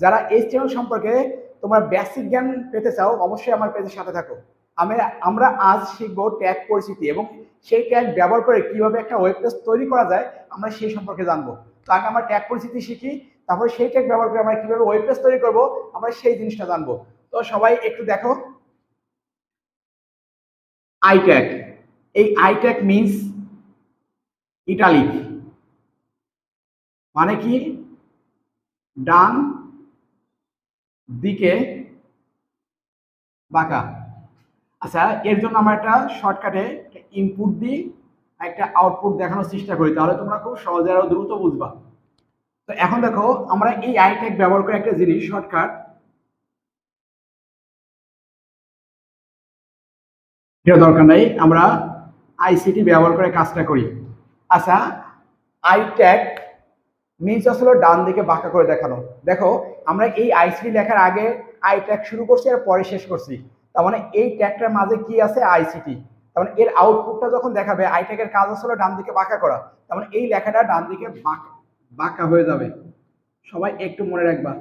যারা HTML সম্পর্কে তোমরা বেসিক জ্ঞান পেতে চাও অবশ্যই আমার পেজের সাথে থাকো। আমরা আজ শিখবো ট্যাগ পরিচিতি এবং সেই ট্যাগ ব্যবহার করে কিভাবে একটা ওয়েব পেজ তৈরি করা যায় আমরা সেই সম্পর্কে জানবো। তো আগে আমরা ট্যাগ পরিচিতি শিখি, তারপরে সেই ট্যাগ ব্যবহার করে আমরা কিভাবে ওয়েব পেজ তৈরি করবো আমরা সেই জিনিসটা জানবো। তো সবাই একটু দেখো, আই ট্যাগ। এই আই ট্যাগ মিনস ইটালিক, মানে কি ডান দিকে বাঁকা। আচ্ছা, এর জন্য আমরা একটা শর্টকাটে ইনপুট দিই, একটা আউটপুট দেখানোর চেষ্টা করি, তাহলে তোমরা খুব সহজে আরো দ্রুত বুঝবা। তো এখন দেখো, আমরা এই আই ট্যাগ ব্যবহার করে একটা জিনিস শর্টকাট, এটা দরকার নাই, আমরা আইসিটি ব্যবহার করে কাজটা করি। আচ্ছা, আই ট্যাগ মিনস আসলে ডান দিকে বাঁকা করে দেখানো। দেখো, আমরা এই আইসিটি লেখার আগে আই ট্যাগ শুরু করছি আর পরে শেষ করছি, তার মানে এই ট্যাগটার মাঝে কি আছে আইসিটি, তার মানে এর আউটপুটটা যখন দেখাবে আই ট্যাগের কাজ আসলে ডান দিকে বাঁকা করা, তার মানে এই লেখাটা ডান দিকে বাঁকা হয়ে যাবে। সবাই একটু মনে রাখবা।